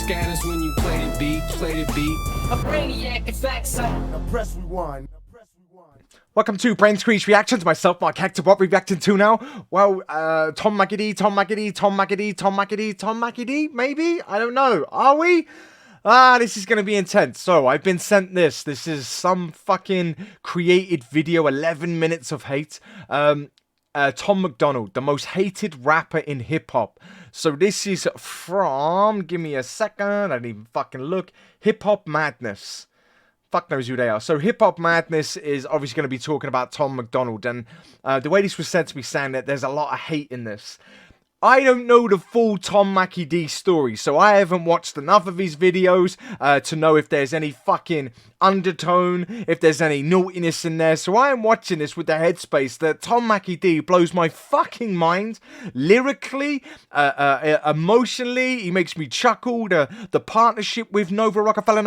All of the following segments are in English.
scatters when you play the beat, A brainiac effects. Now press rewind. Welcome to Brainsqueezereactions. Myself, Mark Hector. What are we reacting to now? Well, Tom MACCY, maybe? I don't know. Are we? This is going to be intense. So, I've been sent this. This is some fucking created video, 11 minutes of hate. Tom Macdonald, the most hated rapper in hip-hop. So, this is from, give me a second, I didn't even fucking look, Hip Hop Madness. Fuck knows who they are. So Hip Hop Madness is obviously going to be talking about Tom Macdonald. And the way this was sent to me, saying that there's a lot of hate in this. I don't know the full Tom MACCY story, so I haven't watched enough of his videos to know if there's any fucking undertone, if there's any naughtiness in there. So I am watching this with the headspace that Tom MACCY blows my fucking mind. Lyrically, emotionally, he makes me chuckle. The partnership with Nova Rockefeller,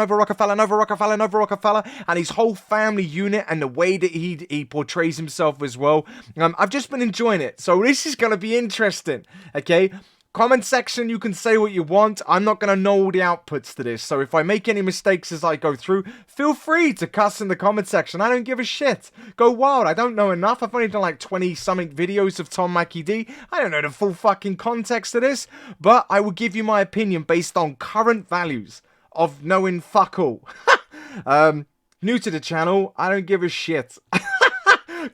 and his whole family unit, and the way that he portrays himself as well. I've just been enjoying it, so this is going to be interesting. Okay, comment section, you can say what you want. I'm not going to know all the outputs to this, so if I make any mistakes as I go through, feel free to cuss in the comment section. I don't give a shit. Go wild. I don't know enough. I've only done like 20-something videos of Tom MACCY. I don't know the full fucking context of this, but I will give you my opinion based on current values of knowing fuck all. New to the channel, I don't give a shit.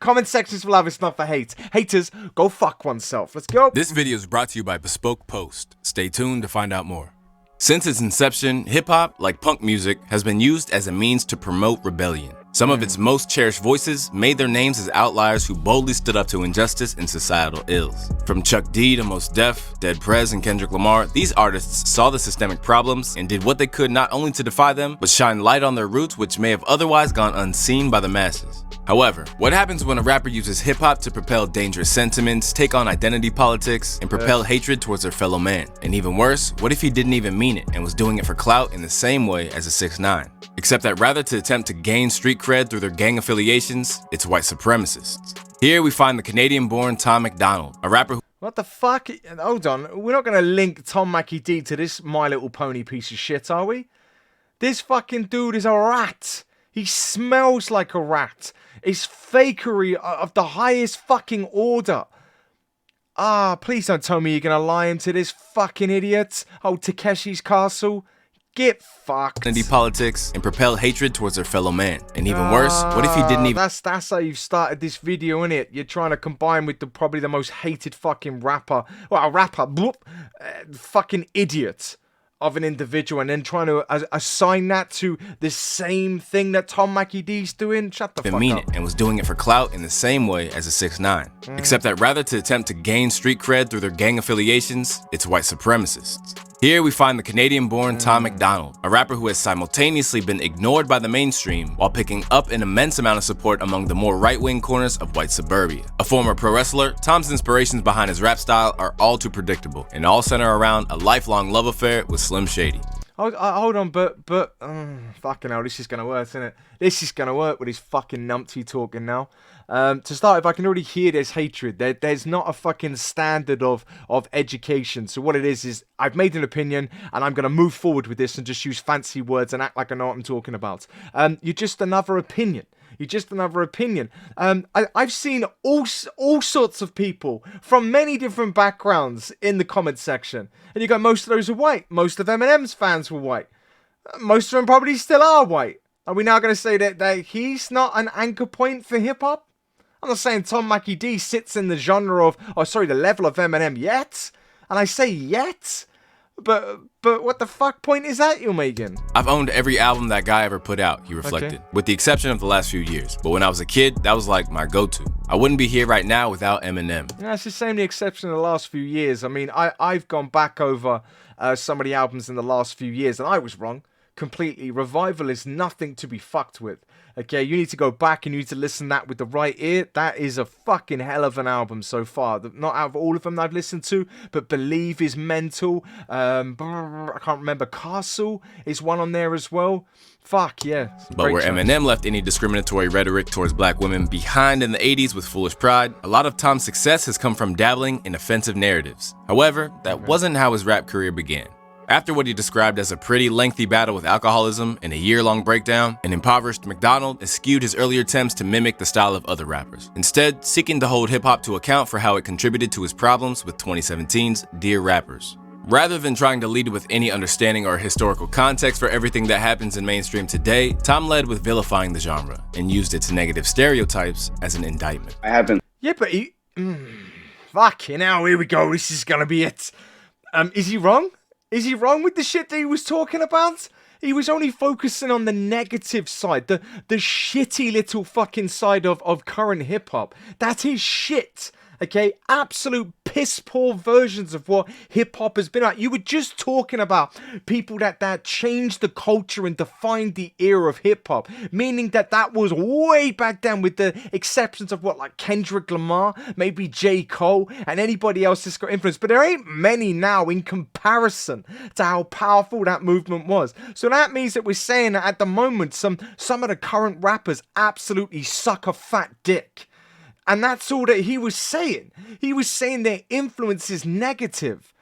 Comment sections for love, it's not for hate. Haters, go fuck oneself. Let's go. This video is brought to you by Bespoke Post. Stay tuned to find out more. Since its inception, hip-hop, like punk music, has been used as a means to promote rebellion. Some of its most cherished voices made their names as outliers who boldly stood up to injustice and societal ills. From Chuck D to Mos Def, Dead Prez, and Kendrick Lamar, these artists saw the systemic problems and did what they could not only to defy them, but shine light on their roots which may have otherwise gone unseen by the masses. However, what happens when a rapper uses hip-hop to propel dangerous sentiments, take on identity politics, and propel hatred towards their fellow man? And even worse, what if he didn't even mean it and was doing it for clout in the same way as a 6ix9ine? Except that rather to attempt to gain street cred through their gang affiliations, it's white supremacists. Here we find the Canadian-born Tom Macdonald, a rapper who— What the fuck? Hold on, we're not going to link Tom MACCY to this My Little Pony piece of shit, are we? This fucking dude is a rat. He smells like a rat. It's fakery of the highest fucking order. Please don't tell me you're going to lie into this fucking idiot. Oh, Takeshi's Castle. Get fucked. Identity politics and propel hatred towards their fellow man. And even worse, what if he didn't even— That's how you've started this video, innit? You're trying to combine with probably the most hated fucking rapper. Well, a rapper. Fucking idiot of an individual, and then trying to assign that to the same thing that Tom MACCY's doing. Shut the fuck up. Mean it and was doing it for clout in the same way as a 6ix9ine. Except that rather to attempt to gain street cred through their gang affiliations, it's white supremacists. Here we find the Canadian-born Tom Macdonald, a rapper who has simultaneously been ignored by the mainstream while picking up an immense amount of support among the more right-wing corners of white suburbia. A former pro wrestler, Tom's inspirations behind his rap style are all too predictable and all center around a lifelong love affair with Slim Shady. Hold on, but fucking hell, this is gonna work, isn't it? This is gonna work with his fucking numpty talking now. To start, if I can already hear there's hatred, there's not a fucking standard of education. So what it is I've made an opinion, and I'm gonna move forward with this and just use fancy words and act like I know what I'm talking about. You're just another opinion. You're just another opinion. I've seen all sorts of people from many different backgrounds in the comment section. And you go, most of those are white. Most of Eminem's fans were white. Most of them probably still are white. Are we now going to say that he's not an anchor point for hip-hop? I'm not saying Tom MACCY sits in the genre of, the level of Eminem yet. And I say yet. But what the fuck point is that you're making? I've owned every album that guy ever put out, he reflected, with the exception of the last few years. But when I was a kid, that was like my go-to. I wouldn't be here right now without Eminem. Yeah, it's the same the exception of the last few years. I mean, I've gone back over some of the albums in the last few years, and I was wrong completely. Revival is nothing to be fucked with. Okay, you need to go back and you need to listen to that with the right ear. That is a fucking hell of an album so far. Not out of all of them I've listened to, but Believe is mental. I can't remember. Castle is one on there as well. Fuck yeah. But where Eminem left any discriminatory rhetoric towards black women behind in the 80s with Foolish Pride, a lot of Tom's success has come from dabbling in offensive narratives. However, that wasn't how his rap career began. After what he described as a pretty lengthy battle with alcoholism and a year-long breakdown, an impoverished Macdonald eschewed his earlier attempts to mimic the style of other rappers, instead seeking to hold hip-hop to account for how it contributed to his problems with 2017's Dear Rappers. Rather than trying to lead with any understanding or historical context for everything that happens in mainstream today, Tom led with vilifying the genre and used its negative stereotypes as an indictment. I haven't. Yeah, but he... fucking hell, here we go. This is gonna be it. Is he wrong? Is he wrong with the shit that he was talking about? He was only focusing on the negative side, the shitty little fucking side of current hip-hop. That is shit. Okay, absolute piss poor versions of what hip hop has been like. You were just talking about people that changed the culture and defined the era of hip hop, meaning that was way back then, with the exceptions of what, like Kendrick Lamar, maybe J. Cole, and anybody else that's got influence. But there ain't many now in comparison to how powerful that movement was. So that means that we're saying that at the moment, some of the current rappers absolutely suck a fat dick. And that's all that he was saying. He was saying their influence is negative.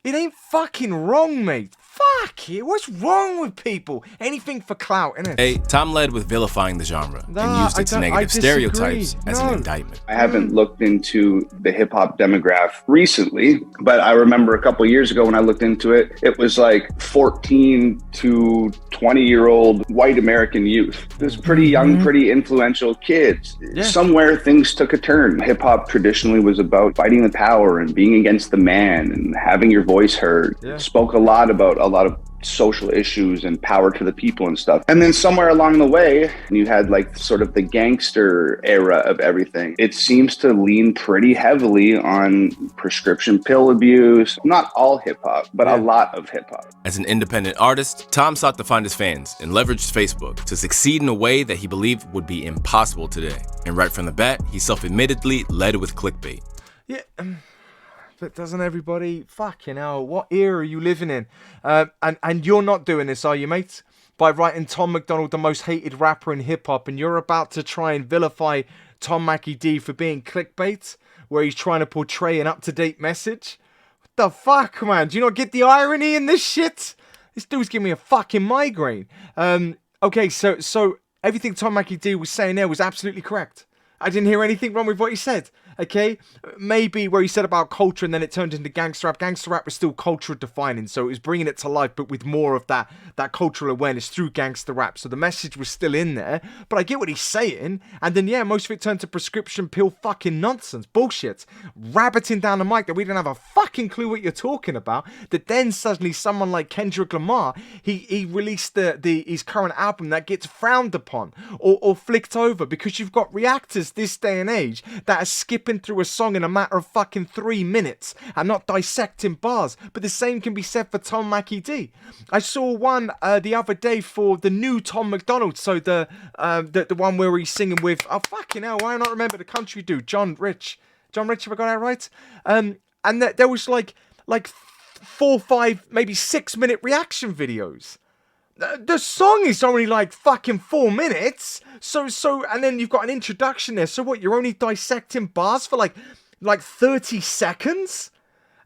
It ain't fucking wrong, mate. Fuck it. What's wrong with people? Anything for clout, innit? Hey, Tom led with vilifying the genre and used its negative stereotypes as an indictment. I haven't looked into the hip hop demographic recently, but I remember a couple years ago when I looked into it, it was like 14 to 20-year-old white American youth. It was pretty young, pretty influential kids. Yeah. Somewhere things took a turn. Hip hop traditionally was about fighting the power and being against the man and having your voice heard. Yeah. Spoke a lot about a lot of social issues and power to the people and stuff. And then somewhere along the way, you had like sort of the gangster era of everything. It seems to lean pretty heavily on prescription pill abuse. Not all hip hop, but a lot of hip hop. As an independent artist, Tom sought to find his fans and leveraged Facebook to succeed in a way that he believed would be impossible today. And right from the bat, he self-admittedly led with clickbait. Yeah. But doesn't everybody? Fucking hell, what era are you living in? And you're not doing this, are you, mate? By writing Tom Macdonald the most hated rapper in hip-hop, and you're about to try and vilify Tom Mackie D for being clickbait, where he's trying to portray an up-to-date message? What the fuck, man? Do you not get the irony in this shit? This dude's giving me a fucking migraine. Okay, so everything Tom Mackie D was saying there was absolutely correct. I didn't hear anything wrong with what he said. Okay, maybe where he said about culture and then it turned into gangster rap. Gangster rap was still culture defining, so it was bringing it to life, but with more of that cultural awareness through gangster rap. So the message was still in there, but I get what he's saying. And then yeah, most of it turned to prescription pill fucking nonsense, bullshit, rabbiting down the mic that we didn't have a fucking clue what you're talking about. That then suddenly someone like Kendrick Lamar, he released his current album that gets frowned upon or flicked over because you've got reactors this day and age that are skipping through a song in a matter of fucking 3 minutes and not dissecting bars. But the same can be said for Tom Mackie D. I saw one the other day for the new Tom Macdonald, so the one where he's singing with, oh fucking hell, why do I not remember the country dude, John Rich, have I got that right? And there was like 4, 5, maybe 6 minute reaction videos. The song is only like fucking 4 minutes. So, and then you've got an introduction there. So what, you're only dissecting bars for like 30 seconds?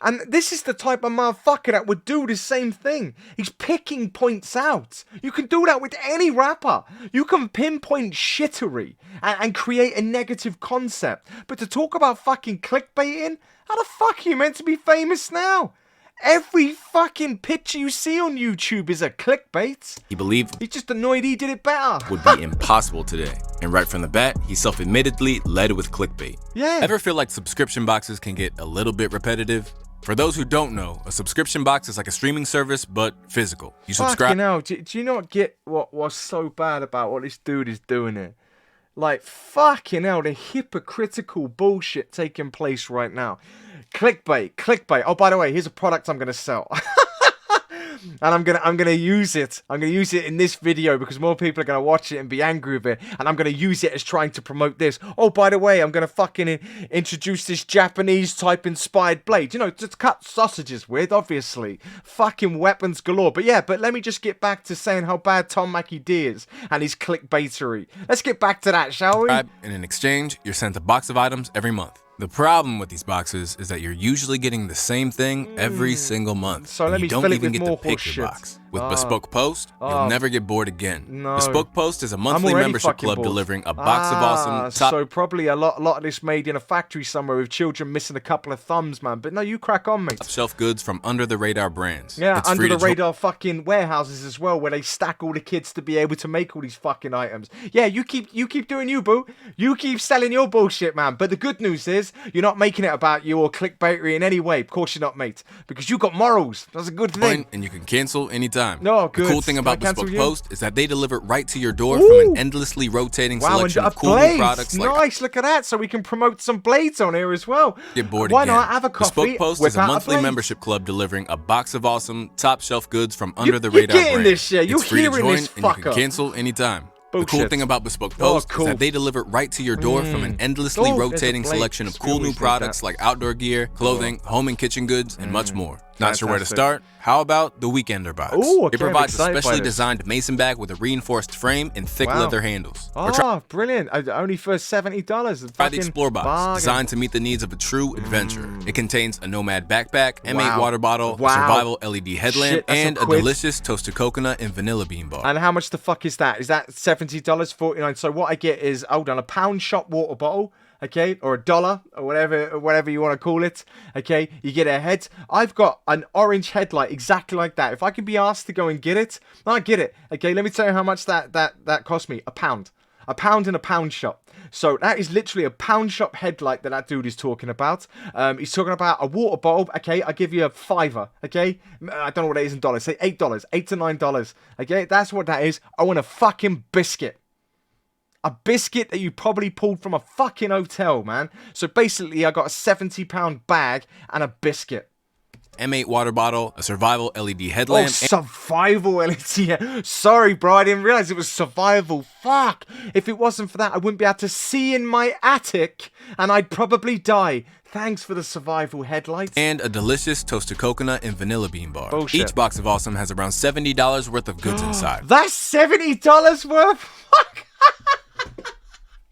And this is the type of motherfucker that would do the same thing. He's picking points out. You can do that with any rapper. You can pinpoint shittery and create a negative concept. But to talk about fucking clickbaiting, how the fuck are you meant to be famous now? Every fucking picture you see on YouTube is a clickbait. He believed he's just annoyed he did it better. Would be impossible today. And right from the bat, he self-admittedly led with clickbait. Yeah. Ever feel like subscription boxes can get a little bit repetitive? For those who don't know, a subscription box is like a streaming service, but physical. You subscribe. Fucking hell, do you not get what's so bad about what this dude is doing here? Like, fucking hell, the hypocritical bullshit taking place right now. Clickbait. Oh, by the way, here's a product I'm gonna sell. And I'm gonna use it. I'm gonna use it in this video because more people are gonna watch it and be angry with it. And I'm gonna use it as trying to promote this. Oh, by the way, I'm gonna fucking introduce this Japanese type inspired blade. You know, to cut sausages with, obviously. Fucking weapons galore. But yeah, let me just get back to saying how bad Tom Mackie D is and his clickbaitery. Let's get back to that, shall we? And in exchange, you're sent a box of items every month. The problem with these boxes is that you're usually getting the same thing every single month. So and let you me don't fill it even with get more to pick horse your shit. box. With Bespoke Post, you'll never get bored again. No. Bespoke Post is a monthly already membership fucking club bored. delivering a box of awesome top. So probably a lot of this made in a factory somewhere with children missing a couple of thumbs, man. But no, you crack on, mate. Shelf goods from under the radar brands. Yeah, It's under free the to radar fucking warehouses as well, where they stack all the kids to be able to make all these fucking items. Yeah, you keep doing you, boo. You keep selling your bullshit, man. But the good news is you're not making it about you or clickbaitery in any way. Of course you're not, mate, because you got morals. That's a good thing. And you can cancel anytime. No, good. The cool thing Can I about cancel Bespoke you? Post is that they deliver right to your door from an endlessly rotating selection and of cool blades. new products. Nice, look at that. So we can promote some blades on here as well. Get bored Why again. not have a coffee? Bespoke Post whip is a out monthly blade? membership club delivering a box of awesome top shelf goods from under the you're radar getting brands. this shit. You're It's free to hearing join, this and you fucker. can cancel anytime. The cool Bullshit. thing about Bespoke Post cool. is that they deliver right to your door from an endlessly Oh, there's a rotating blade. selection of We cool new always need products that. like outdoor gear, clothing, home and kitchen goods, and much more. Not sure where to Fantastic. start? How about the Weekender box? Ooh, okay, It I'm provides a excited by specially this. designed mason bag with a reinforced frame and thick Wow. leather handles. Or try Brilliant. Only for $70. the Explore box, designed to meet the needs of a true adventurer. It contains a Nomad backpack, M8 Wow. water bottle, Wow. a survival LED headlamp, Shit, that's and a a quid. delicious toasted coconut and vanilla bean bar. And how much the fuck is that? Is that $70, $49? So what I get is, hold on, a pound shop water bottle, okay, or $1 or whatever you want to call it, okay. You get a head. I've got an orange headlight exactly like that. If I can be asked to go and get it, I get it. Okay, let me tell you how much that cost me. A pound in a pound shop. So that is literally a pound shop headlight that dude is talking about. He's talking about a water bottle. Okay, I give you a $5. Okay, I don't know what it is in dollars. Say $8, $8 to $9. Okay, that's what that is. I want a fucking biscuit. A biscuit that you probably pulled from a fucking hotel, man. So basically, I got a £70 bag and a biscuit. M8 water bottle, a survival LED Oh, headlamp, survival LED. Sorry, bro. I didn't realize it was survival. Fuck. If it wasn't for that, I wouldn't be able to see in my attic, and I'd probably die. Thanks for the survival headlights. and a delicious toasted coconut and vanilla bean bar. Bullshit. Each box of awesome has around $70 worth of goods inside. That's $70 worth? Fuck.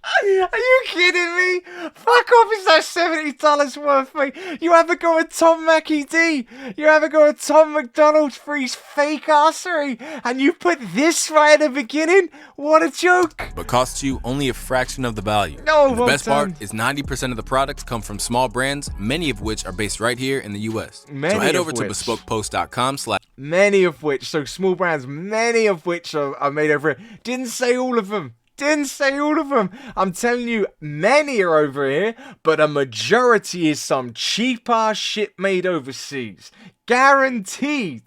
Are you kidding me? Fuck off, is that $70 worth, mate? You ever go with Tom Mackie D? You ever go with Tom Macdonald for his fake arsery? And you put this right at the beginning? What a joke. But costs you only a fraction of the value. No, And the well best done. part is 90% of the products come from small brands, many of which are based right here in the US. Many So head of over to which. bespokepost.com/ Many of which, so small brands, many of which are made over here. Didn't say all of them. Didn't say all of them. I'm telling you, many are over here, but a majority is some cheap ass shit made overseas. Guaranteed.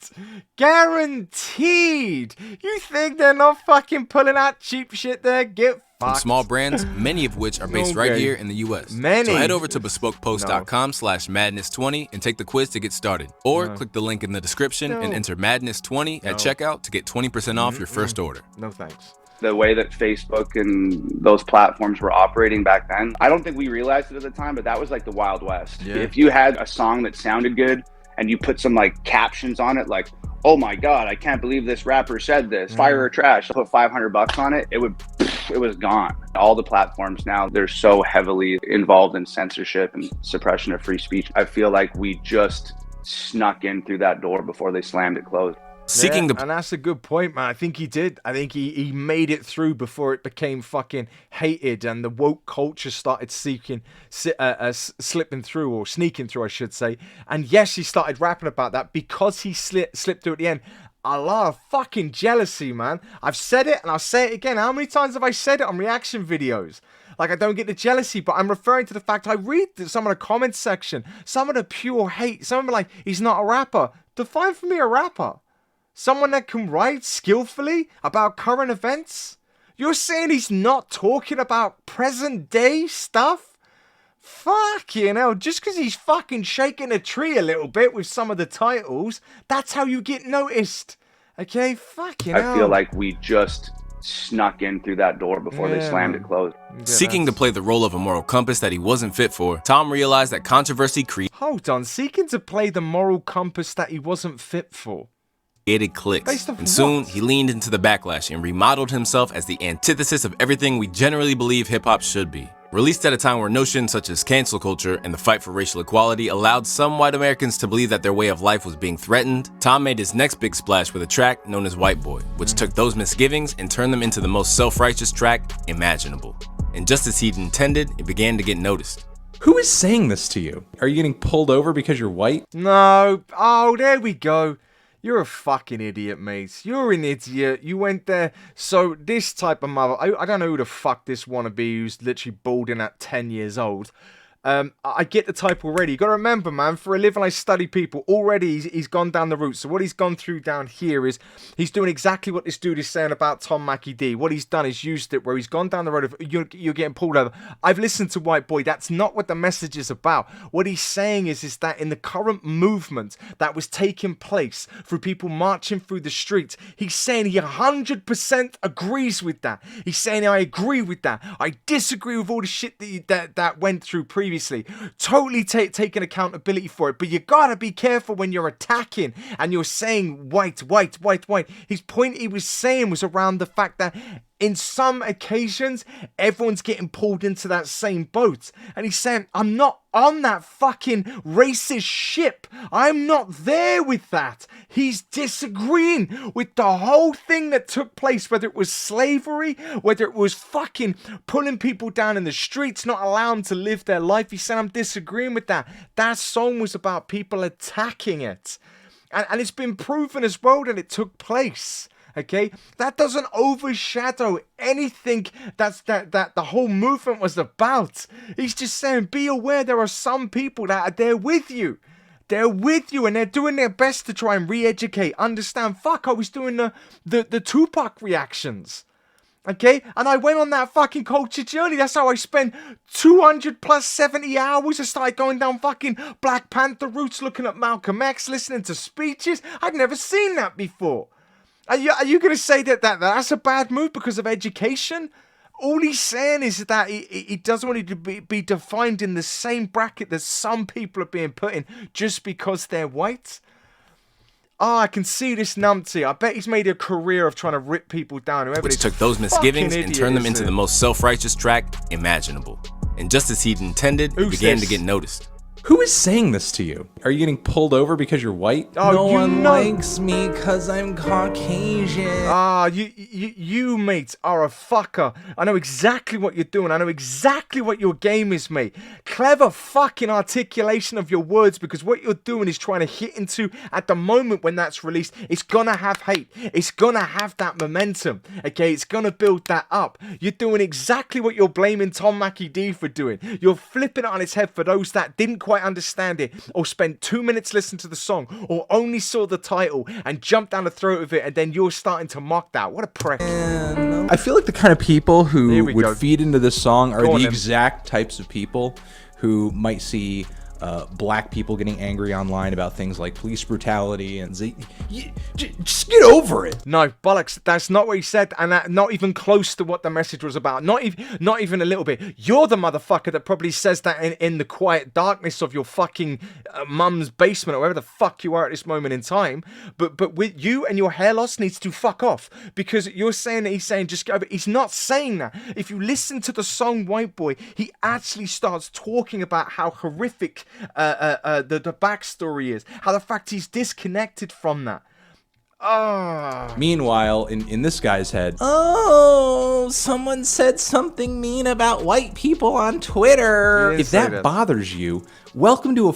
Guaranteed. You think they're not fucking pulling out cheap shit there? Get from fucked. small brands, many of which are based right Okay. here in the US. Many. So head over to bespokepost.com/madness20 and take the quiz to get started. Or click the link in the description and enter madness20 at checkout to get 20% off your first order. No thanks. The way that Facebook and those platforms were operating back then, I don't think we realized it at the time, but that was like the Wild West. Yeah. If you had a song that sounded good and you put some like captions on it, like, oh my God, I can't believe this rapper said this, fire or trash, put $500 on it, it was gone. All the platforms now, they're so heavily involved in censorship and suppression of free speech. I feel like we just snuck in through that door before they slammed it closed. Seeking the and that's a good point, man. I think he did. I think he made it through before it became fucking hated and the woke culture started slipping through, or sneaking through, I should say. And yes, he started rapping about that because he slipped through at the end. A lot of fucking jealousy, man. I've said it and I'll say it again. How many times have I said it on reaction videos? Like, I don't get the jealousy, but I'm referring to the fact I read some of the comments section, some of the pure hate. Some of them are like, he's not a rapper. Define for me a rapper. Someone that can write skillfully about current events? You're saying he's not talking about present day stuff? Fuck, you know, just because he's fucking shaking a tree a little bit with some of the titles, that's how you get noticed. Okay, fuck, you know. I feel like we just snuck in through that door before they slammed it closed. Seeking to play the role of a moral compass that he wasn't fit for, Tom realized that controversy Hold on, seeking to play the moral compass that he wasn't fit for. created clicks, Based off and of soon what? he leaned into the backlash and remodeled himself as the antithesis of everything we generally believe hip-hop should be. Released at a time where notions such as cancel culture and the fight for racial equality allowed some white Americans to believe that their way of life was being threatened, Tom made his next big splash with a track known as White Boy, which took those misgivings and turned them into the most self-righteous track imaginable. And just as he'd intended, it began to get noticed. Who is saying this to you? Are you getting pulled over because you're white? No. Oh, there we go. You're a fucking idiot, mate. You're an idiot. You went there. So this type of mother... I don't know who the fuck this wannabe who's literally balding at 10 years old. I get the type already. You got to remember, man, for a living I study people. Already he's gone down the route. So what he's gone through down here is he's doing exactly what this dude is saying about Tom Mackie D. What he's done is used it where he's gone down the road of you're getting pulled over. I've listened to White Boy. That's not what the message is about. What he's saying is that in the current movement that was taking place through people marching through the streets, he's saying he 100% agrees with that. He's saying I agree with that. I disagree with all the shit that went through previously. Totally taking accountability for it, but you gotta be careful when you're attacking and you're saying white. His point he was saying was around the fact that in some occasions, everyone's getting pulled into that same boat. And he's saying, I'm not on that fucking racist ship. I'm not there with that. He's disagreeing with the whole thing that took place, whether it was slavery, whether it was fucking pulling people down in the streets, not allowing them to live their life. He said, I'm disagreeing with that. That song was about people attacking it. And it's been proven as well that it took place. Okay, that doesn't overshadow anything that the whole movement was about. He's just saying, be aware there are some people that are there with you. They're with you and they're doing their best to try and re-educate, understand. Fuck, I was doing the Tupac reactions. Okay, and I went on that fucking culture journey. That's how I spent 200 plus 70 hours. I started going down fucking Black Panther routes, looking at Malcolm X, listening to speeches. I'd never seen that before. Are you going to say that that's a bad move because of education? All he's saying is that he doesn't want it to be defined in the same bracket that some people are being put in just because they're white. Oh, I can see this numpty. I bet he's made a career of trying to rip people down. Whoever Which took those misgivings and turned them into the most self-righteous track imaginable. And just as he'd intended, it began to get noticed. Who is saying this to you? Are you getting pulled over because you're white? Oh, no one likes me because I'm Caucasian. Ah, you, mate, are a fucker. I know exactly what you're doing. I know exactly what your game is, mate. Clever fucking articulation of your words, because what you're doing is trying to hit into, at the moment when that's released, it's gonna have hate. It's gonna have that momentum, okay? It's gonna build that up. You're doing exactly what you're blaming Tom Mackie D for doing. You're flipping it on its head for those that didn't quite understand it, or spent 2 minutes listening to the song, or only saw the title and jumped down the throat of it, and then you're starting to mock that. What a prick. I feel like the kind of people who would feed into this song are the exact types of people who might see black people getting angry online about things like police brutality and just get over it. No, bollocks. That's not what he said, and that not even close to what the message was about. Not even a little bit. You're the motherfucker that probably says that in the quiet darkness of your fucking mum's basement or wherever the fuck you are at this moment in time. But with you and your hair loss needs to fuck off, because you're saying that he's saying just get over it. He's not saying that. If you listen to the song White Boy, he actually starts talking about how horrific the backstory is, how the fact he's disconnected from that. Meanwhile, in this guy's head, oh, someone said something mean about white people on Twitter. If that bothers you, welcome to a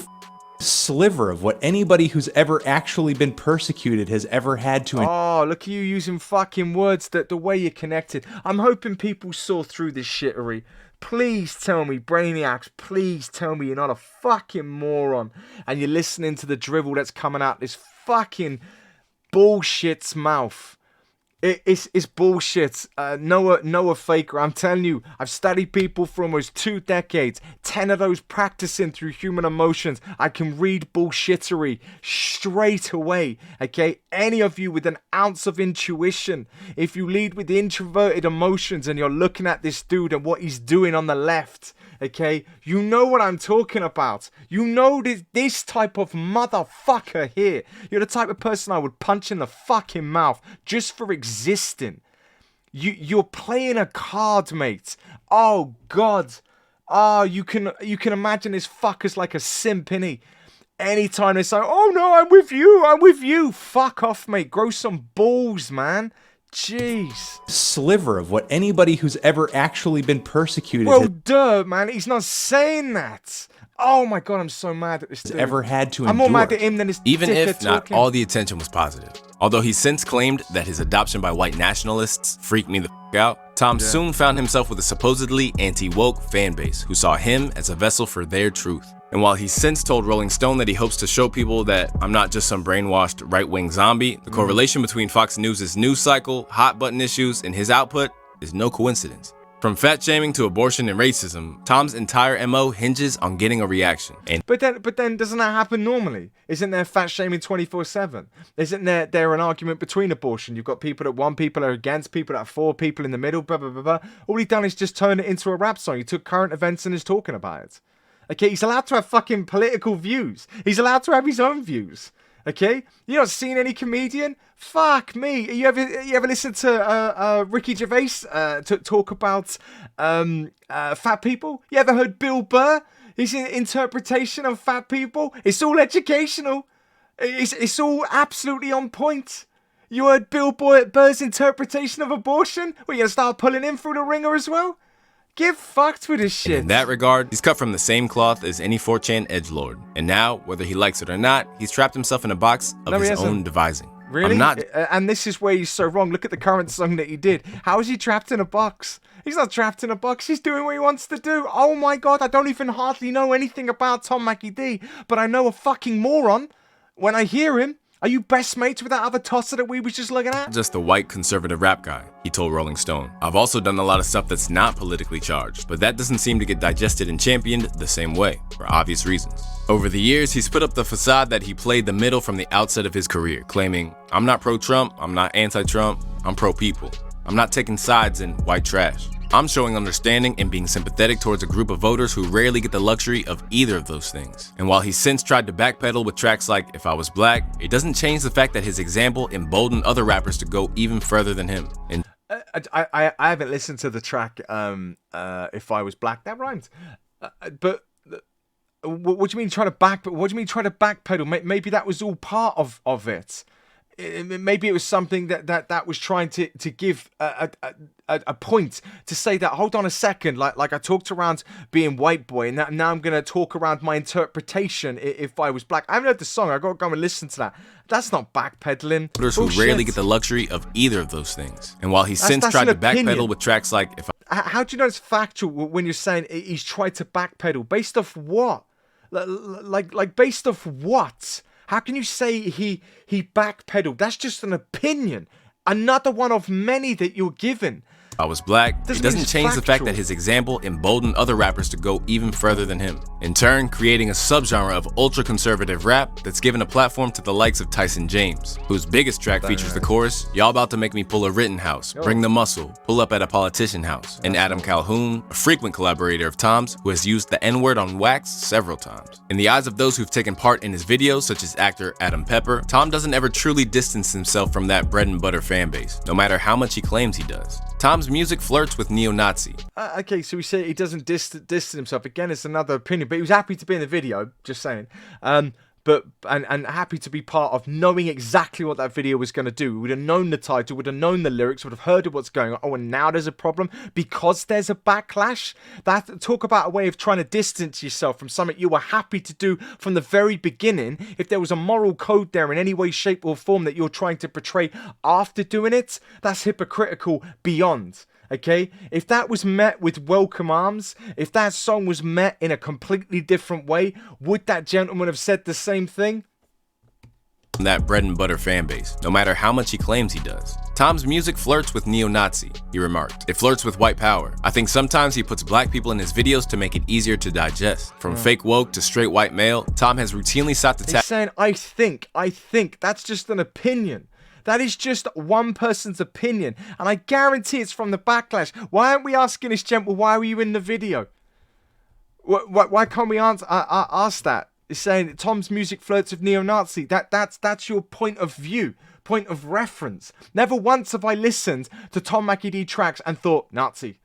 sliver of what anybody who's ever actually been persecuted has ever had to. Oh, look at you using fucking words, that the way you're connected. I'm hoping people saw through this shittery. Please tell me, Brainiacs, please tell me you're not a fucking moron and you're listening to the drivel that's coming out this fucking bullshit's mouth. It's bullshit. Noah Faker, I'm telling you, I've studied people for almost 2 decades, 10 of those practicing through human emotions. I can read bullshittery straight away, okay? Any of you with an ounce of intuition, if you lead with introverted emotions and you're looking at this dude and what he's doing on the left, okay, you know what I'm talking about. You know this type of motherfucker here. You're the type of person I would punch in the fucking mouth just for existing. You're playing a card, mate. Oh, God. Oh, you can imagine this fucker's like a simp, innit? Anytime they say, oh no, I'm with you. Fuck off, mate. Grow some balls, man. Jeez. Sliver of what anybody who's ever actually been persecuted Well, duh, man. He's not saying that. Oh my god, I'm so mad at this dude. ever had to endure. I'm more mad at him than his Even if dickhead not talking. all the attention was positive. Although he since claimed that his adoption by white nationalists freaked me the f out, Tom soon found himself with a supposedly anti-woke fan base who saw him as a vessel for their truth. And while he's since told Rolling Stone that he hopes to show people that I'm not just some brainwashed right-wing zombie, the correlation between Fox News' news cycle, hot button issues, and his output is no coincidence. From fat shaming to abortion and racism, Tom's entire MO hinges on getting a reaction. And But then doesn't that happen normally? Isn't there fat shaming 24/7? Isn't there an argument between abortion? You've got people that want, people that are against, people that are for, people in the middle, blah, blah, blah, blah. All he done is just turn it into a rap song. He took current events and is talking about it. Okay, he's allowed to have fucking political views. He's allowed to have his own views. Okay? You not seen any comedian? Fuck me. You ever listen to Ricky Gervais talk about fat people? You ever heard Bill Burr? His interpretation of fat people? It's all educational. It's all absolutely on point. You heard Bill Burr's interpretation of abortion? Well, you gonna start pulling him through the ringer as well? Get fucked with this shit. in that regard, he's cut from the same cloth as any 4chan edgelord. And now, whether he likes it or not, he's trapped himself in a box of his own devising. Really? I'm not. And this is where he's so wrong. Look at the current song that he did. How is he trapped in a box? He's not trapped in a box. He's doing what he wants to do. Oh my god, I don't even hardly know anything about Tom Mackie D, but I know a fucking moron when I hear him. Are you best mates with that other tosser that we was just looking at? Just the white conservative rap guy, he told Rolling Stone. I've also done a lot of stuff that's not politically charged, but that doesn't seem to get digested and championed the same way, for obvious reasons. Over the years, he's put up the facade that he played the middle from the outset of his career, claiming, I'm not pro-Trump, I'm not anti-Trump, I'm pro-people. I'm not taking sides in white trash. I'm showing understanding and being sympathetic towards a group of voters who rarely get the luxury of either of those things. And while he's since tried to backpedal with tracks like If I Was Black, it doesn't change the fact that his example emboldened other rappers to go even further than him. And I haven't listened to the track If I Was Black. That rhymes. But what do you mean try to backpedal? Maybe that was all part of it. Maybe it was something that was trying to give a point to say that, hold on a second, like I talked around being white boy, and now I'm gonna talk around my interpretation If I Was Black. I haven't heard the song. I gotta go and listen to that. That's not backpedaling. voters who rarely get the luxury of either of those things. And while he's since tried to backpedal with tracks like If How do you know it's factual when you're saying he's tried to backpedal? Based off what? Like based off what? How can you say he backpedaled? That's just an opinion. Another one of many that you're given. I Was Black, it doesn't change the fact that his example emboldened other rappers to go even further than him, in turn creating a subgenre of ultra-conservative rap that's given a platform to the likes of Tyson James, whose biggest track features the chorus, y'all about to make me pull a Rittenhouse, bring the muscle, pull up at a politician house, and Adam Calhoun, a frequent collaborator of Tom's who has used the N-word on wax several times. In the eyes of those who've taken part in his videos, such as actor Adam Pepper, Tom doesn't ever truly distance himself from that bread and butter fan base, no matter how much he claims he does. Tom's music flirts with neo-Nazi. Okay, so we say he doesn't distance himself. Again, it's another opinion, but he was happy to be in the video, just saying. But happy to be part of knowing exactly what that video was going to do. We would have known the title, would have known the lyrics, would have heard of what's going on. Oh, and now there's a problem because there's a backlash. That talk about a way of trying to distance yourself from something you were happy to do from the very beginning. If there was a moral code there in any way, shape, or form that you're trying to portray after doing it, that's hypocritical beyond. Okay, if that was met with welcome arms, if that song was met in a completely different way, would that gentleman have said the same thing? That bread and butter fan base, no matter how much he claims he does. Tom's music flirts with neo-Nazi, he remarked. It flirts with white power. I think sometimes he puts black people in his videos to make it easier to digest. From fake woke to straight white male, Tom has routinely sought to He's saying, I think, that's just an opinion. That is just one person's opinion, and I guarantee it's from the backlash. Why aren't we asking this gent, well, why were you in the video? Why can't we ask that? It's saying Tom's music flirts with neo-Nazi. That's your point of view, point of reference. Never once have I listened to Tom Mackie D tracks and thought, Nazi.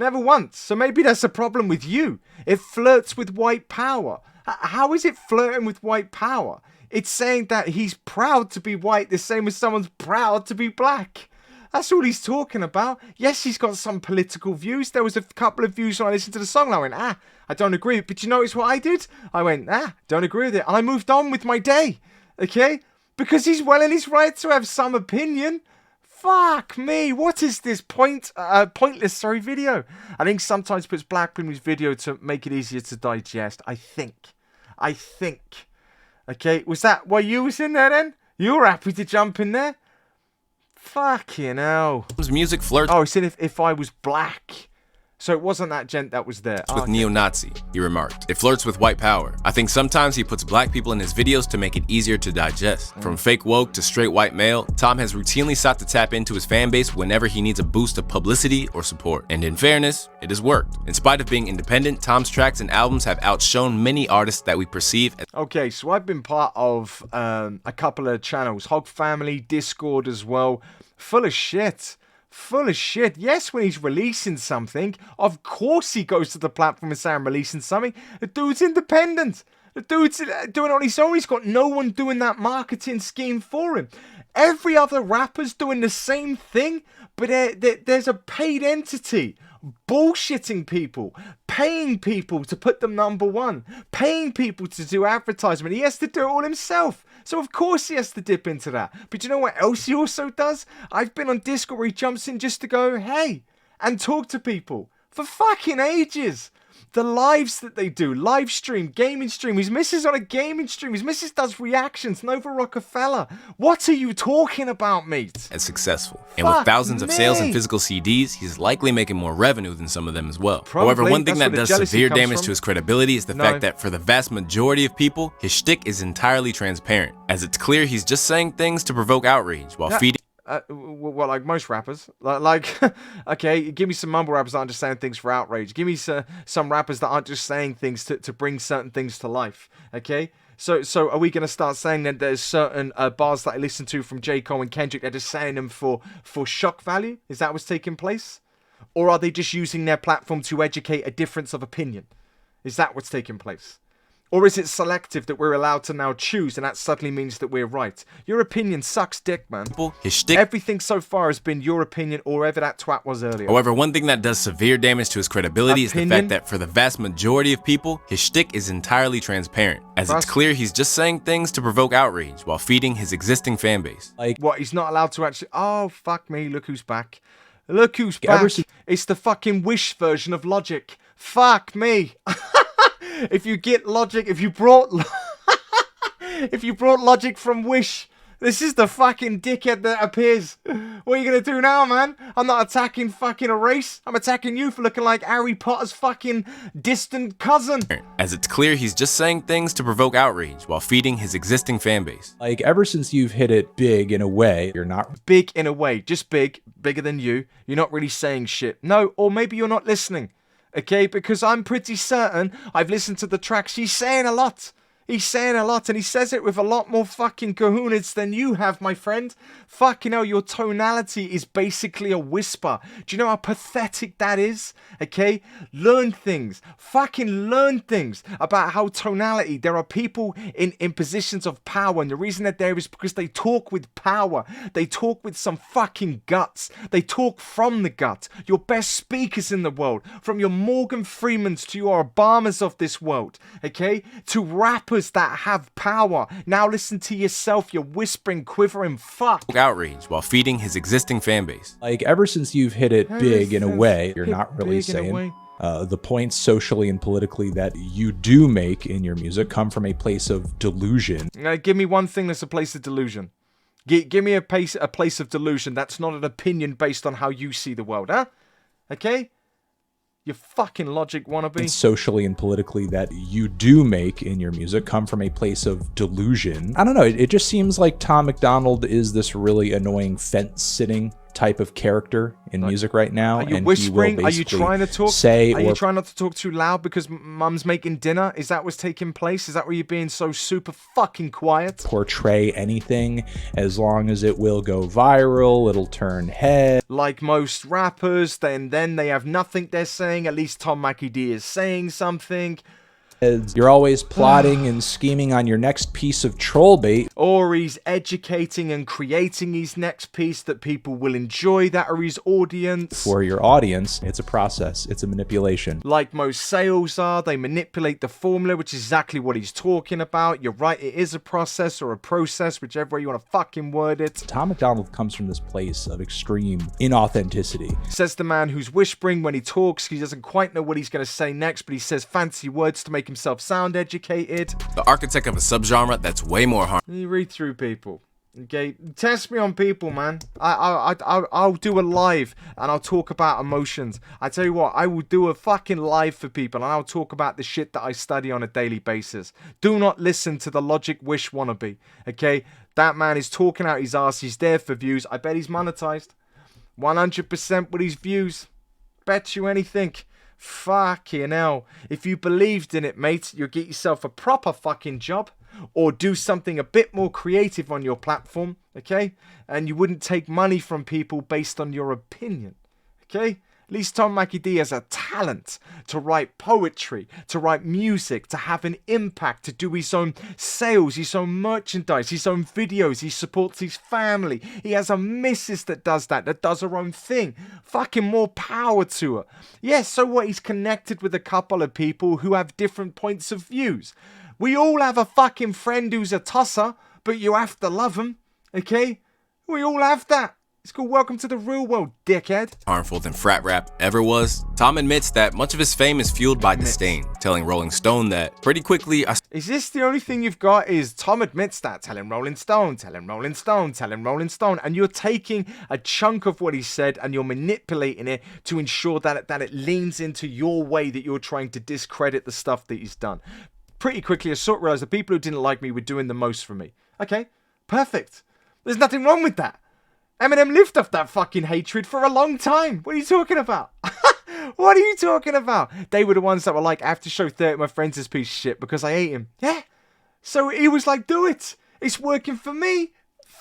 Never once. So maybe that's a problem with you. It flirts with white power. How is it flirting with white power? It's saying that he's proud to be white, the same as someone's proud to be black. That's all he's talking about. Yes, he's got some political views. There was a couple of views when I listened to the song and I went, I don't agree. But you notice what I did? I went, don't agree with it. And I moved on with my day. Okay? Because he's well in his right to have some opinion. Fuck me. What is this pointless video? I think sometimes puts black people in his video to make it easier to digest. I think. Okay, was that why you was in there then? You were happy to jump in there? Fucking hell. Music flirts. Oh, he said if I was black. So it wasn't that gent that was there. With neo-Nazi, he remarked. It flirts with white power. I think sometimes he puts black people in his videos to make it easier to digest. From fake woke to straight white male, Tom has routinely sought to tap into his fan base whenever he needs a boost of publicity or support. And in fairness, it has worked. In spite of being independent, Tom's tracks and albums have outshone many artists that we perceive as... Okay, so I've been part of a couple of channels. Hog Family, Discord as well. Full of shit. Yes, when he's releasing something, of course he goes to the platform and say I'm releasing something. The dude's independent. The dude's doing it on his own. He's got no one doing that marketing scheme for him. Every other rapper's doing the same thing, but there's a paid entity bullshitting people, paying people to put them #1, paying people to do advertisement. He has to do it all himself. So of course he has to dip into that. But you know what else he also does? I've been on Discord where he jumps in just to go, hey, and talk to people for fucking ages. The lives that they do, live stream, gaming stream. His missus on a gaming stream. His missus does reactions. Nova Rockefeller. What are you talking about, mate? As successful. And with thousands of sales and physical CDs, he's likely making more revenue than some of them as well. Probably. However, one thing that does severe damage from. to his credibility is the fact that for the vast majority of people, his shtick is entirely transparent. As it's clear he's just saying things to provoke outrage while feeding... Well, like most rappers, okay, give me some mumble rappers that aren't just saying things for outrage. Give me some rappers that aren't just saying things to bring certain things to life, okay? So are we going to start saying that there's certain bars that I listen to from J. Cole and Kendrick, they're just saying them for shock value? Is that what's taking place? Or are they just using their platform to educate a difference of opinion? Is that what's taking place? Or is it selective that we're allowed to now choose and that suddenly means that we're right? Your opinion sucks dick, man. His shtick. Everything so far has been your opinion or whatever that twat was earlier. However, one thing that does severe damage to his credibility is the fact that for the vast majority of people, his shtick is entirely transparent. As it's clear he's just saying things to provoke outrage while feeding his existing fan base. Like, what, he's not allowed to actually... Oh, fuck me, look who's back. Look who's back. It's the fucking Wish version of Logic. Fuck me. If you get Logic, if you brought Logic from Wish, this is the fucking dickhead that appears. What are you gonna do now, man? I'm not attacking fucking a race. I'm attacking you for looking like Harry Potter's fucking distant cousin. As it's clear he's just saying things to provoke outrage while feeding his existing fan base. Like, ever since you've hit it big in a way, you're not... Big in a way, just bigger than you. You're not really saying shit. No, or maybe you're not listening. Okay, because I'm pretty certain I've listened to the tracks. He's saying a lot. He's saying a lot, and he says it with a lot more fucking kahunas than you have, my friend. Fucking hell, your tonality is basically a whisper. Do you know how pathetic that is? Okay? Learn things. Fucking learn things about how tonality. There are people in positions of power, and the reason they're there is because they talk with power. They talk with some fucking guts. They talk from the gut. Your best speakers in the world, from your Morgan Freemans to your Obamas of this world, okay? To rappers that have power. Now listen to yourself, you whispering, quivering fuck. Outrage while feeding his existing fan base. Like, ever since you've hit it big in a way, you're not really saying the points socially and politically that you do make in your music come from a place of delusion. Give me one thing that's a place of delusion. Give me a place of delusion that's not an opinion based on how you see the world, huh? Okay? You fucking Logic wannabe. Socially and politically that you do make in your music come from a place of delusion. I don't know, it just seems like Tom Macdonald is this really annoying fence-sitting type of character in music right now. Are you and whispering? He will Are you trying to talk? Say Are you trying not to talk too loud because mum's making dinner? Is that what's taking place? Is that why you're being so super fucking quiet? Portray anything as long as it will go viral, it'll turn heads. Like most rappers, then they have nothing they're saying. At least Tom Mackie D is saying something. You're always plotting and scheming on your next piece of troll bait. Or he's educating and creating his next piece that people will enjoy, that are his audience. For your audience, it's a process. It's a manipulation. Like most sales are, they manipulate the formula, which is exactly what he's talking about. You're right, it is a process or a process, whichever way you want to fucking word it. Tom Macdonald comes from this place of extreme inauthenticity. Says the man who's whispering when he talks. He doesn't quite know what he's going to say next, but he says fancy words to make himself sound educated. The architect of a subgenre that's way more harmful. You read through people. Okay, test me on people, man. I'll do a live and I'll talk about emotions. I tell you what, I will do a fucking live for people and I'll talk about the shit that I study on a daily basis. Do not listen to the Logic Wish wannabe. Okay, that man is talking out his ass. He's there for views. I bet he's monetized 100% with his views. Bet you anything. Fucking hell. If you believed in it, mate, you'll get yourself a proper fucking job. Or do something a bit more creative on your platform, okay? And you wouldn't take money from people based on your opinion, okay? At least Tom Mackie D has a talent to write poetry, to write music, to have an impact, to do his own sales, his own merchandise, his own videos. He supports his family. He has a missus that does her own thing. Fucking more power to her. Yes, so what? He's connected with a couple of people who have different points of views. We all have a fucking friend who's a tosser, but you have to love him, okay? We all have that. It's called Welcome to the Real World, dickhead. Harmful than frat rap ever was. Tom admits that much of his fame is fueled by disdain, telling Rolling Stone that pretty quickly Is this the only thing you've got is Tom admits that, telling Rolling Stone, telling Rolling Stone, telling Rolling Stone, and you're taking a chunk of what he said and you're manipulating it to ensure that it leans into your way that you're trying to discredit the stuff that he's done. Pretty quickly, I sort of realized the people who didn't like me were doing the most for me. Okay, perfect. There's nothing wrong with that. Eminem lived off that fucking hatred for a long time. What are you talking about? What are you talking about? They were the ones that were like, I have to show 30 of my friends this piece of shit because I hate him. Yeah. So he was like, do it. It's working for me.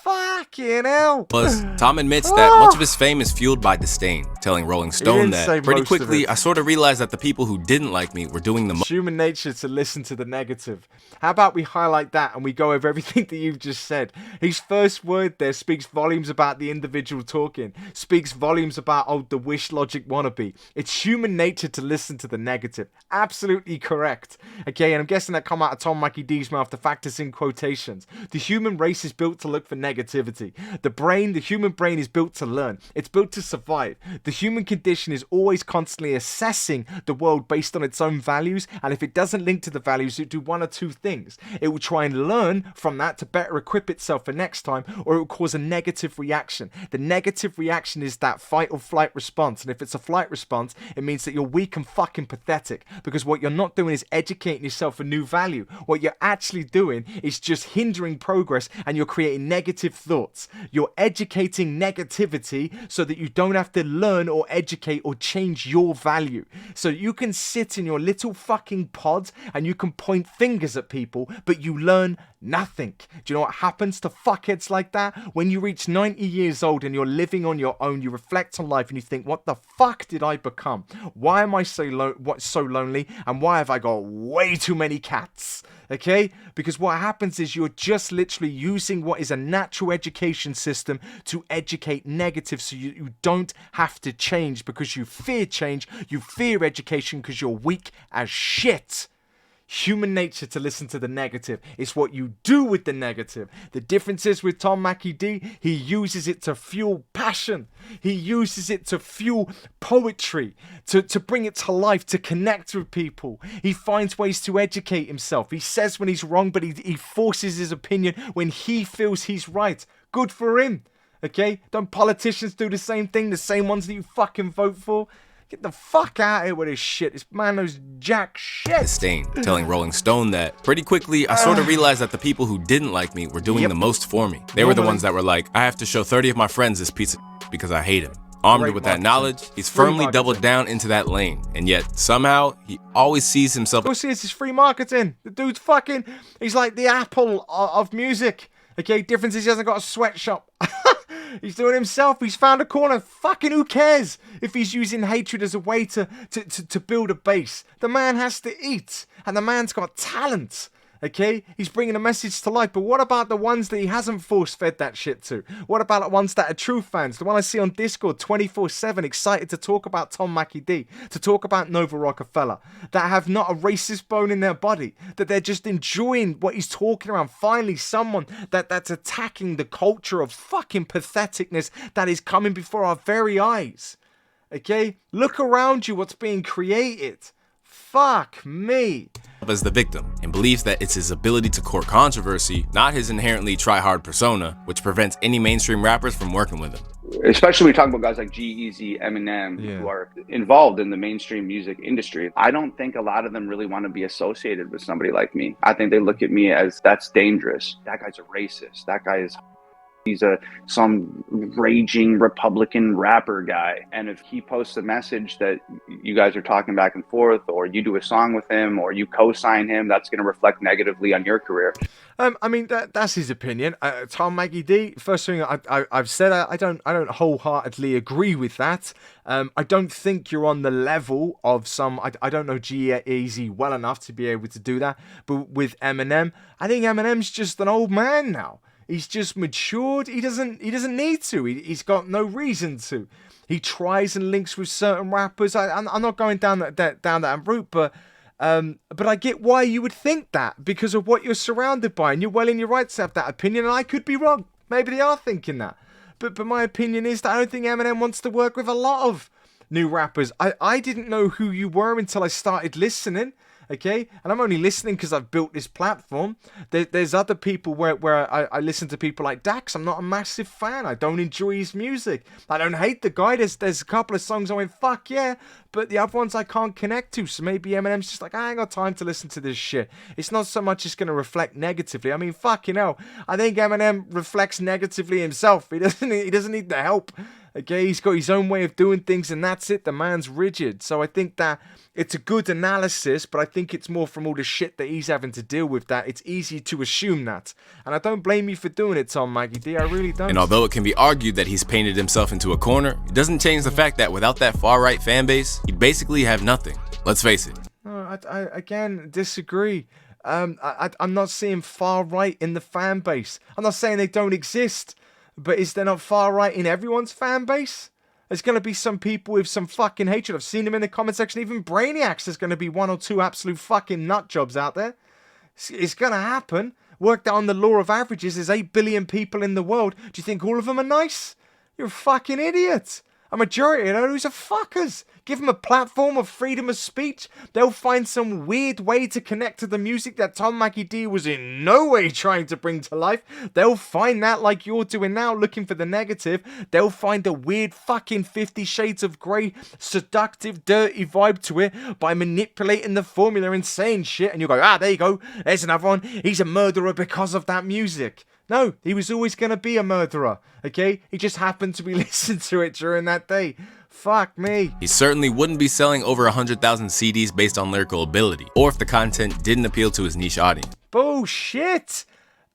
Fucking hell. Plus, Tom admits that much of his fame is fueled by disdain, telling Rolling Stone that pretty quickly I sort of realized that the people who didn't like me were doing the most. Human nature to listen to the negative. How about we highlight that and we go over everything that you've just said? His first word there speaks volumes about the individual talking, speaks volumes about, the Wish Logic wannabe. It's human nature to listen to the negative. Absolutely correct. Okay, and I'm guessing that come out of Tom Mackie D's mouth. The fact is in quotations. The human race is built to look for negativity. The human brain is built to learn. It's built to survive. The human condition is always constantly assessing the world based on its own values, and if it doesn't link to the values, it will do one or two things. It will try and learn from that to better equip itself for next time, or it will cause a negative reaction. The negative reaction is that fight or flight response, and if it's a flight response, it means that you're weak and fucking pathetic, because what you're not doing is educating yourself a new value. What you're actually doing is just hindering progress, and you're creating negative thoughts. You're educating negativity so that you don't have to learn or educate or change your value. So you can sit in your little fucking pod and you can point fingers at people, but you learn nothing. Do you know what happens to fuckheads like that? When you reach 90 years old and you're living on your own, you reflect on life and you think, what the fuck did I become? Why am I so lonely? And why have I got way too many cats? Okay? Because what happens is you're just literally using what is a natural education system to educate negative, so you don't have to change because you fear change. You fear education because you're weak as shit. Human nature to listen to the negative. It's what you do with the negative. The difference is with Tom Mackie D, he uses it to fuel passion. He uses it to fuel poetry, to bring it to life, to connect with people. He finds ways to educate himself. He says when he's wrong, but he forces his opinion when he feels he's right. Good for him. Okay? Don't politicians do the same thing? The same ones that you fucking vote for? Get the fuck out of here with this shit. This man knows jack shit. Disdain, telling Rolling Stone that pretty quickly I sort of realized that the people who didn't like me were doing the most for me. They were the ones that were like, I have to show 30 of my friends this piece of because I hate him. Armed Great with that marketing. knowledge, he's Free firmly marketing. doubled down into that lane, and yet somehow he always sees himself. Of course, it's his free marketing. The dude's fucking. He's like the Apple of music. Okay, difference is he hasn't got a sweatshop. He's doing it himself. He's found a corner. Fucking who cares if he's using hatred as a way to build a base? The man has to eat, and the man's got talent. Okay, he's bringing a message to life, but what about the ones that he hasn't force-fed that shit to? What about the ones that are true fans? The one I see on Discord 24/7, excited to talk about Tom Mackie D, to talk about Nova Rockefeller, that have not a racist bone in their body, that they're just enjoying what he's talking around. Finally, someone that's attacking the culture of fucking patheticness that is coming before our very eyes. Okay, look around you, what's being created. Fuck me. As the victim and believes that it's his ability to court controversy, not his inherently try-hard persona, which prevents any mainstream rappers from working with him. Especially when we talk about guys like G-Eazy, Eminem, who are involved in the mainstream music industry. I don't think a lot of them really want to be associated with somebody like me. I think they look at me as, that's dangerous. That guy's a racist. That guy is... He's some raging Republican rapper guy. And if he posts a message that you guys are talking back and forth, or you do a song with him, or you co-sign him, that's going to reflect negatively on your career. I mean, that's his opinion. Tom Mackie D, first thing I've said, I don't wholeheartedly agree with that. I don't think you're on the level of some, I don't know G-Eazy well enough to be able to do that. But with Eminem, I think Eminem's just an old man now. He's just matured. He doesn't need to. He's got no reason to. He tries and links with certain rappers. I'm not going down that route, but I get why you would think that, because of what you're surrounded by, and you're well in your right to have that opinion. And I could be wrong. Maybe they are thinking that, but my opinion is that I don't think Eminem wants to work with a lot of new rappers. I didn't know who you were until I started listening. Okay, and I'm only listening because I've built this platform. There's other people where I listen to people like Dax. I'm not a massive fan. I don't enjoy his music. I don't hate the guy. There's a couple of songs I went, fuck yeah, but the other ones I can't connect to. So maybe Eminem's just like, I ain't got time to listen to this shit. It's not so much it's going to reflect negatively. I mean, fucking hell. I think Eminem reflects negatively himself. He doesn't need the help. Okay, he's got his own way of doing things, and that's it. The man's rigid. So I think that it's a good analysis, but I think it's more from all the shit that he's having to deal with that it's easy to assume that. And I don't blame you for doing it, Tom Mackie D. I really don't. And although it can be argued that he's painted himself into a corner, it doesn't change the fact that without that far-right fan base, he'd basically have nothing. Let's face it. No, I again disagree. I'm not seeing far-right in the fan base. I'm not saying they don't exist. But is there not far right in everyone's fan base? There's going to be some people with some fucking hatred. I've seen them in the comment section. Even Brainiacs, there's going to be one or two absolute fucking nut jobs out there. It's going to happen. Worked out on the law of averages. There's 8 billion people in the world. Do you think all of them are nice? You're a fucking idiot. A majority of those are fuckers. Give them a platform of freedom of speech. They'll find some weird way to connect to the music that Tom Mackie D was in no way trying to bring to life. They'll find that like you're doing now, looking for the negative. They'll find a weird fucking 50 Shades of Grey, seductive, dirty vibe to it by manipulating the formula and saying shit. And you go, there you go. There's another one. He's a murderer because of that music. No, he was always going to be a murderer, okay? He just happened to be listening to it during that day. Fuck me. He certainly wouldn't be selling over 100,000 CDs based on lyrical ability, or if the content didn't appeal to his niche audience. Bullshit!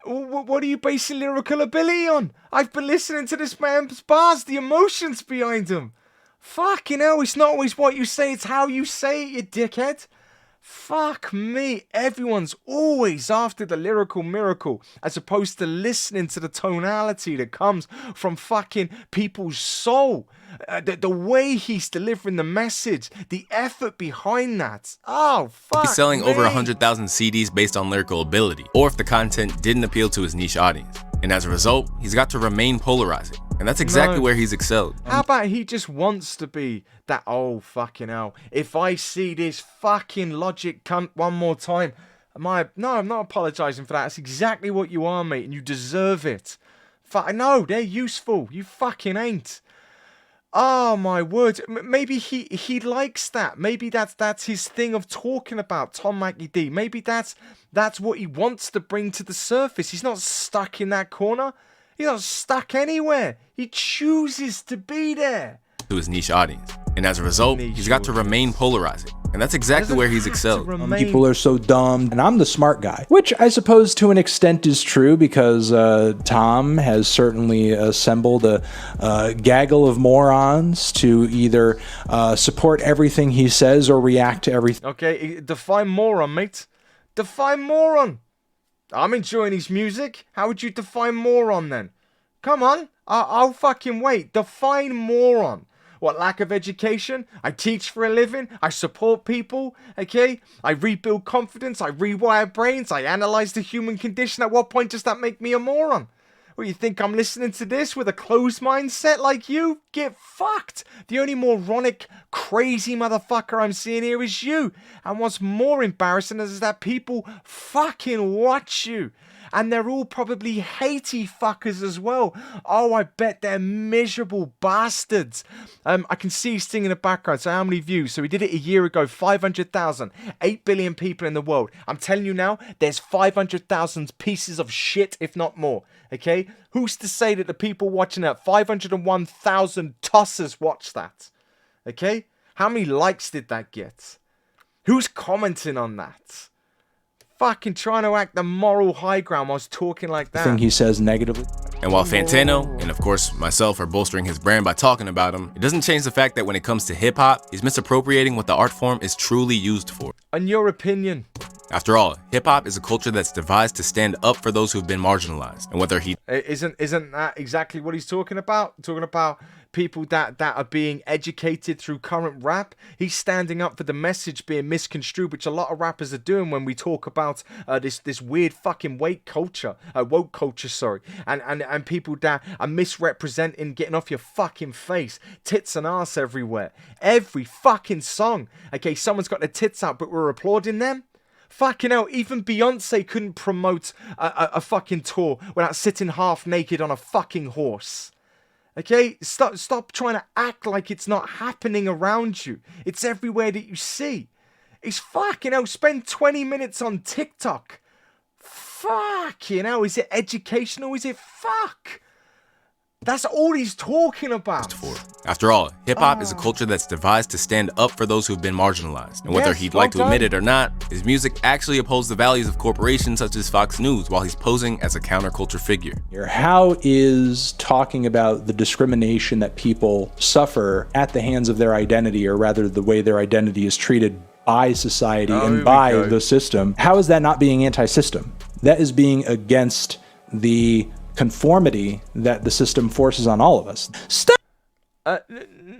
What are you basing lyrical ability on? I've been listening to this man's bars, the emotions behind them. Fucking hell, it's not always what you say, it's how you say it, you dickhead. Fuck me, everyone's always after the lyrical miracle as opposed to listening to the tonality that comes from fucking people's soul. The way he's delivering the message, the effort behind that. Oh, fuck He's selling me. over 100,000 CDs based on lyrical ability, or if the content didn't appeal to his niche audience. And as a result, he's got to remain polarizing. And that's exactly where he's excelled. How about he just wants to be that, oh, fucking hell, if I see this fucking logic cunt one more time, no, I'm not apologizing for that. That's exactly what you are, mate, and you deserve it. No, they're useful. You fucking ain't. Oh, my word. Maybe he likes that. Maybe that's his thing of talking about Tom Mackie D. Maybe that's what he wants to bring to the surface. He's not stuck in that corner. He's not stuck anywhere. He chooses to be there. To his niche audience. And as a result, he's got to remain polarizing. And that's exactly where he's excelled. People are so dumb, and I'm the smart guy. Which I suppose to an extent is true, because Tom has certainly assembled a gaggle of morons to either support everything he says or react to everything. Okay, define moron, mate. Define moron. I'm enjoying his music. How would you define moron then? Come on, I'll fucking wait. Define moron. What, lack of education? I teach for a living. I support people. Okay? I rebuild confidence. I rewire brains. I analyze the human condition. At what point does that make me a moron? Well, you think I'm listening to this with a closed mindset like you? Get fucked. The only moronic, crazy motherfucker I'm seeing here is you. And what's more embarrassing is that people fucking watch you. And they're all probably hatey fuckers as well. Oh, I bet they're miserable bastards. I can see he's singing in the background. So how many views? So he did it a year ago. 500,000. 8 billion people in the world. I'm telling you now, there's 500,000 pieces of shit, if not more. Okay? Who's to say that the people watching that, 501,000 tossers watch that? Okay? How many likes did that get? Who's commenting on that? Fucking trying to act the moral high ground whilst talking like that. Thing he says negatively. And while Fantano, and of course myself, are bolstering his brand by talking about him, it doesn't change the fact that when it comes to hip-hop, he's misappropriating what the art form is truly used for. In your opinion? After all, hip-hop is a culture that's devised to stand up for those who've been marginalized. And whether he... Isn't that exactly what he's talking about? Talking about people that are being educated through current rap. He's standing up for the message being misconstrued, which a lot of rappers are doing when we talk about this weird fucking woke culture, and people that are misrepresenting, getting off your fucking face, tits and ass everywhere, every fucking song. Okay, someone's got their tits out, but we're applauding them. Fucking hell, even Beyonce couldn't promote a fucking tour without sitting half naked on a fucking horse. Okay, stop trying to act like it's not happening around you. It's everywhere that you see. It's fucking hell, spend 20 minutes on TikTok. Fucking hell, is it educational? Is it fuck? That's all he's talking about. After all, hip-hop is a culture that's devised to stand up for those who've been marginalized. And whether he'd like to admit it or not, his music actually upholds the values of corporations such as Fox News while he's posing as a counterculture figure. How is talking about the discrimination that people suffer at the hands of their identity, or rather the way their identity is treated by society and by the system, how is that not being anti-system? That is being against the conformity that the system forces on all of us. Stop!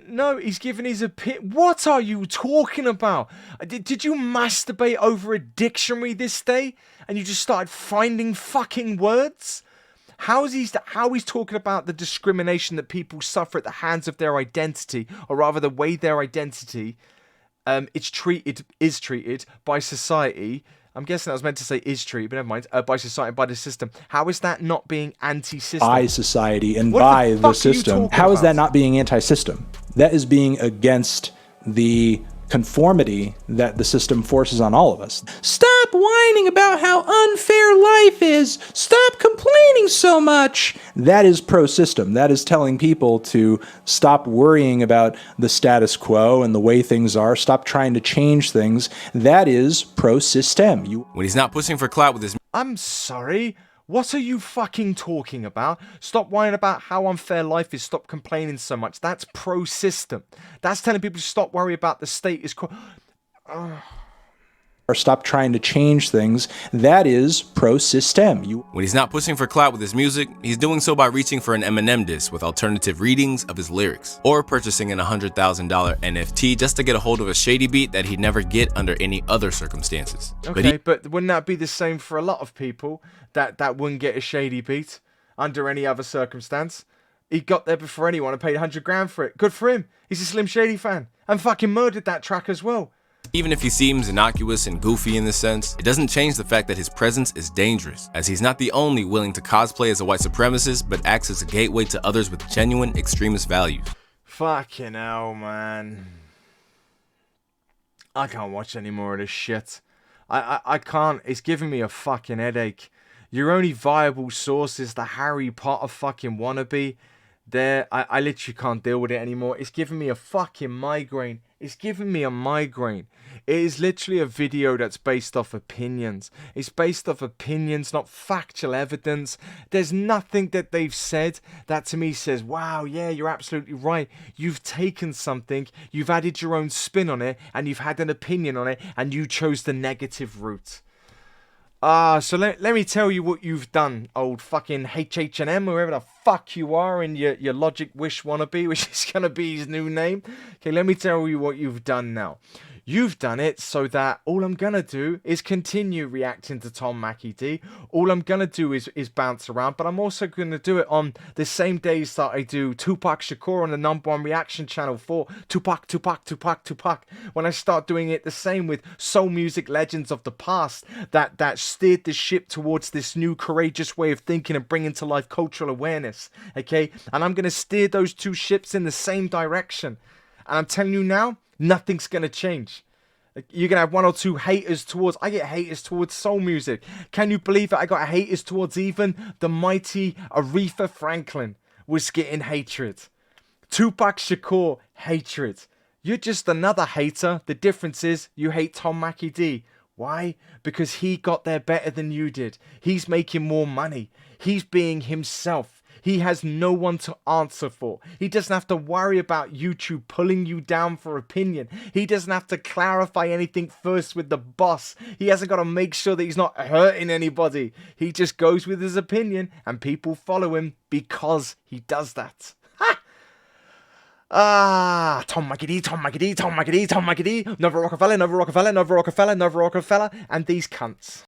No, he's giving his opinion. What are you talking about? Did you masturbate over a dictionary this day and you just started finding fucking words? How he's talking about the discrimination that people suffer at the hands of their identity, or rather the way their identity is treated by society. I'm guessing I was meant to say is treated, but never mind. By society, by the system. How is that not being anti-system? By society and by the system. How is that not being anti-system? That is being against the conformity that the system forces on all of us. Stop whining about how unfair life is. Stop complaining so much. That is pro-system. That is telling people to stop worrying about the status quo and the way things are. Stop trying to change things. That is pro-system. When he's not pushing for clout with his... I'm sorry. What are you fucking talking about? Stop whining about how unfair life is. Stop complaining so much. That's pro-system. That's telling people to stop worrying about the status quo. Or stop trying to change things. That is pro-system. When he's not pushing for clout with his music, he's doing so by reaching for an Eminem disc with alternative readings of his lyrics, or purchasing an $100,000 NFT just to get a hold of a shady beat that he'd never get under any other circumstances. Okay, but wouldn't that be the same for a lot of people that wouldn't get a shady beat under any other circumstance? He got there before anyone and paid 100 grand for it. Good for him. He's a Slim Shady fan and fucking murdered that track as well. Even if he seems innocuous and goofy in this sense, it doesn't change the fact that his presence is dangerous, as he's not the only willing to cosplay as a white supremacist, but acts as a gateway to others with genuine extremist values. Fucking hell, man. I can't watch any more of this shit. I can't. It's giving me a fucking headache. Your only viable source is the Harry Potter fucking wannabe. There, I literally can't deal with it anymore. It's giving me a fucking migraine. It's giving me a migraine. It is literally a video that's based off opinions. It's based off opinions, not factual evidence. There's nothing that they've said that to me says, wow, yeah, you're absolutely right. You've taken something, you've added your own spin on it, and you've had an opinion on it, and you chose the negative route. So let me tell you what you've done, old fucking HHM, whoever the fuck you are, and your Logic Wish wannabe, which is going to be his new name. Okay, let me tell you what you've done now. You've done it so that all I'm going to do is continue reacting to Tom Mackie D. All I'm going to do is bounce around, but I'm also going to do it on the same days that I do Tupac Shakur on the #1 reaction channel for Tupac. When I start doing it the same with soul music legends of the past that steered the ship towards this new courageous way of thinking and bringing to life cultural awareness, okay? And I'm going to steer those two ships in the same direction. And I'm telling you now, nothing's going to change. You're going to have one or two haters towards... I get haters towards soul music. Can you believe that I got haters towards even the mighty Aretha Franklin was getting hatred? Tupac Shakur, hatred. You're just another hater. The difference is you hate Tom Mackie D. Why? Because he got there better than you did. He's making more money. He's being himself. He has no one to answer for. He doesn't have to worry about YouTube pulling you down for opinion. He doesn't have to clarify anything first with the boss. He hasn't got to make sure that he's not hurting anybody. He just goes with his opinion and people follow him because he does that. Tom Mackie D, Never Rockefeller, and these cunts.